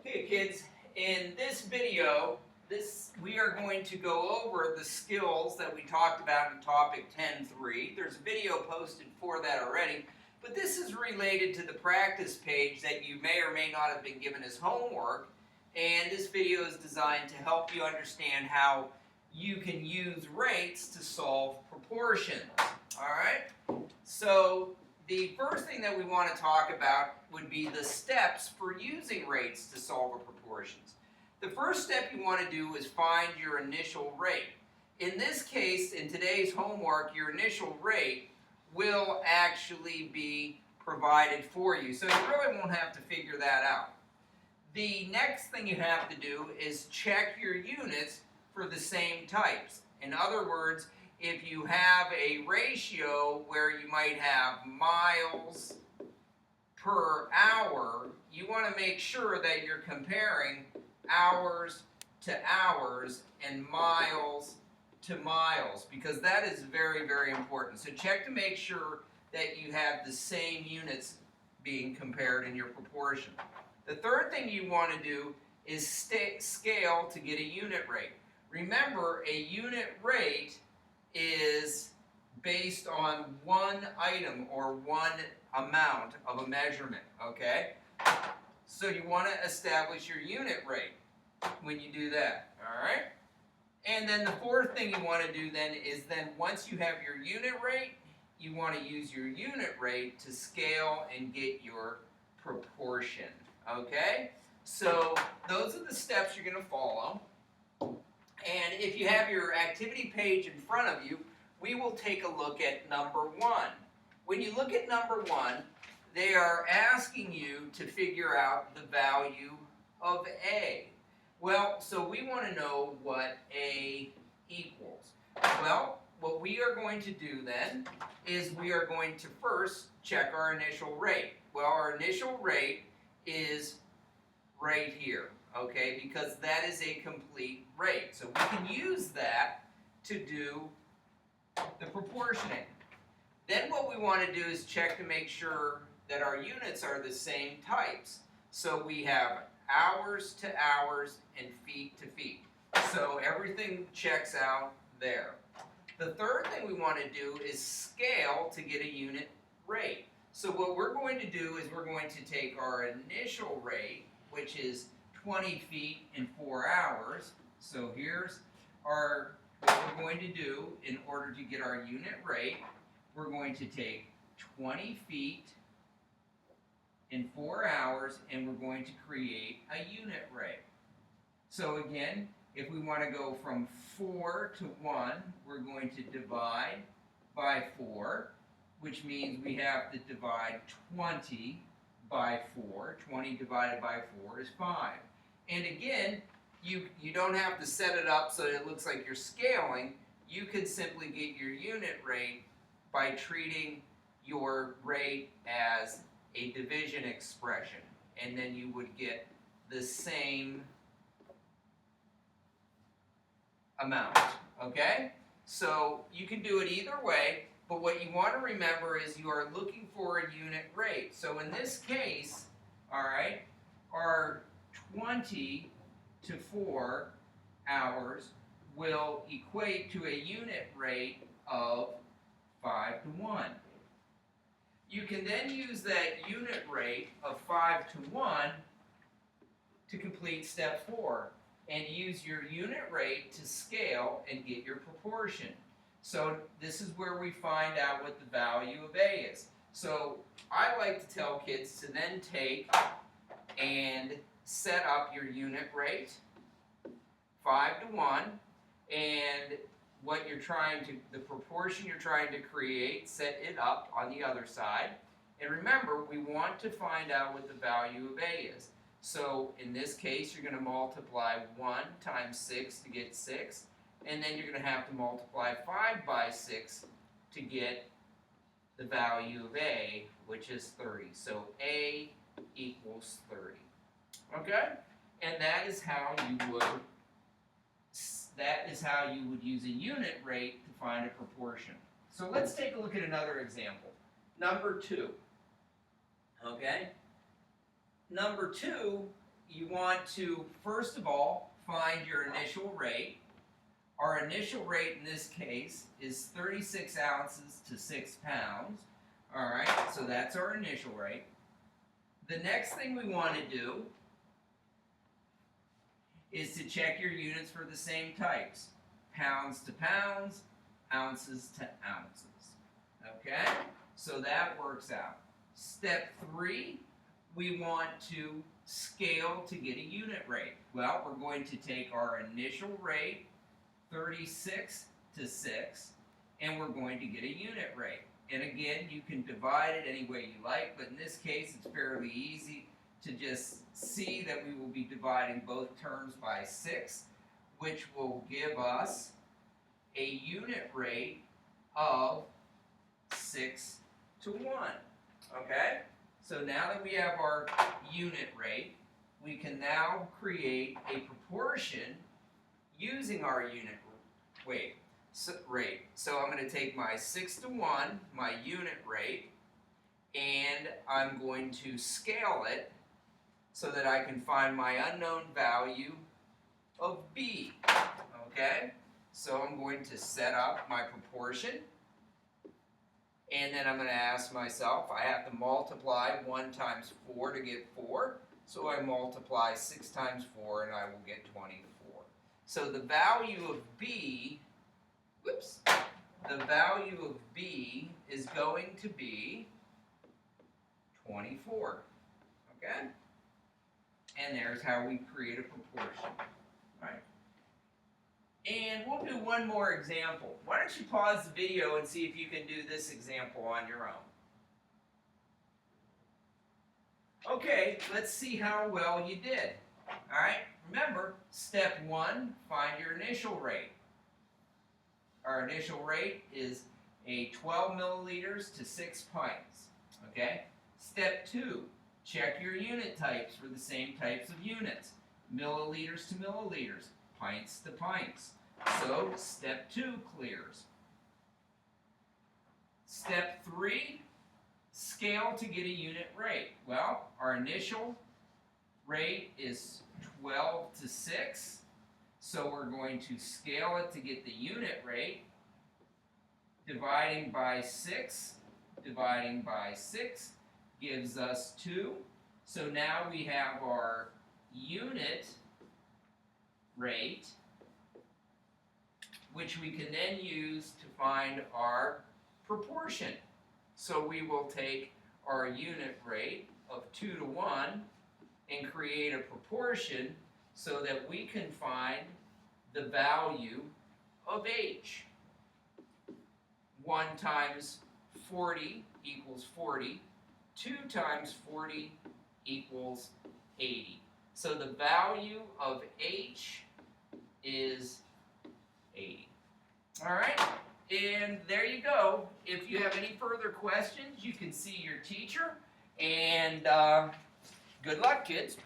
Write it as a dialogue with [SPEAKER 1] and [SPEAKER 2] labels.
[SPEAKER 1] Okay, kids, in this video, we are going to go over the skills that we talked about in topic 10.3. There's a video posted for that already, but this is related to the practice page that you may or may not have been given as homework, and this video is designed to help you understand how you can use rates to solve proportions. Alright? So the first thing that we want to talk about would be the steps for using rates to solve a proportions. The first step you want to do is find your initial rate. In this case, in today's homework, your initial rate will actually be provided for you, so you really won't have to figure that out. The next thing you have to do is check your units for the same types. In other words, if you have a ratio where you might have miles per hour, you want to make sure that you're comparing hours to hours and miles to miles, because that is very, very important. So check to make sure that you have the same units being compared in your proportion. The third thing you want to do is scale to get a unit rate. Remember, a unit rate is based on one item or one amount of a measurement, okay? So you want to establish your unit rate when you do that, all right? And then the fourth thing you want to do then is once you have your unit rate, you want to use your unit rate to scale and get your proportion, okay? So those are the steps you're going to follow. And if you have your activity page in front of you, we will take a look at number 1. When you look at number 1, they are asking you to figure out the value of A. Well, so we want to know what A equals. Well, what we are going to do then is we are going to first check our initial rate. Well, our initial rate is right here, okay, because that is a complete rate. So we can use that to do the proportioning. Then what we want to do is check to make sure that our units are the same types. So we have hours to hours and feet to feet. So everything checks out there. The third thing we want to do is scale to get a unit rate. So what we're going to do is we're going to take our initial rate, which is 20 feet in 4 hours. So here's what we're going to do in order to get our unit rate. We're going to take 20 feet in 4 hours and we're going to create a unit rate. So again, if we want to go from 4 to 1, we're going to divide by 4, which means we have to divide 20 by 4. 20 divided by 4 is 5. And again, you don't have to set it up so that it looks like you're scaling. You could simply get your unit rate by treating your rate as a division expression, and then you would get the same amount, okay? So you can do it either way, but what you want to remember is you are looking for a unit rate. So in this case, all right, our 20 to 4 hours will equate to a unit rate of 5 to 1. You can then use that unit rate of 5 to 1 to complete step 4 and use your unit rate to scale and get your proportion. So this is where we find out what the value of A is. So I like to tell kids to then take and set up your unit rate, 5 to 1, and what you're trying to, the proportion you're trying to create, set it up on the other side. And remember, we want to find out what the value of A is. So in this case, you're going to multiply 1 times 6 to get 6, and then you're going to have to multiply 5 by 6 to get the value of A, which is 30. So A equals 30. Okay? And that is how you would use a unit rate to find a proportion. So let's take a look at another example. Number 2. Okay? Number 2, you want to, first of all, find your initial rate. Our initial rate in this case is 36 ounces to 6 pounds. All right, so that's our initial rate. The next thing we want to do is to check your units for the same types. Pounds to pounds, ounces to ounces. Okay, so that works out. Step 3, we want to scale to get a unit rate. Well, we're going to take our initial rate, 36 to 6, and we're going to get a unit rate. And again, you can divide it any way you like, but in this case, it's fairly easy to just see that we will be dividing both terms by 6, which will give us a unit rate of 6 to 1. Okay? So now that we have our unit rate, we can now create a proportion using our unit rate. So I'm going to take my 6 to 1, my unit rate, and I'm going to scale it so that I can find my unknown value of B. Okay? So I'm going to set up my proportion, and then I'm going to ask myself, I have to multiply 1 times 4 to get 4, so I multiply 6 times 4 and I will get 24. So the value of B, the value of B is going to be 24. Okay? And there's how we create a proportion. All right? And we'll do one more example. Why don't you pause the video and see if you can do this example on your own. Okay, let's see how well you did. All right, remember, step 1, find your initial rate. Our initial rate is a 12 milliliters to 6 pints. Okay, step 2, check your unit types for the same types of units. Milliliters to milliliters, pints to pints. So step 2 clears. Step 3, scale to get a unit rate. Well, our initial rate is 12 to 6, so we're going to scale it to get the unit rate. Dividing by 6 gives us 2. So now we have our unit rate, which we can then use to find our proportion. So we will take our unit rate of 2 to 1 and create a proportion so that we can find the value of H. 1 times 40 equals 40. 2 times 40 equals 80. So the value of H is 80. All right, and there you go. If you have any further questions, you can see your teacher, and good luck, kids.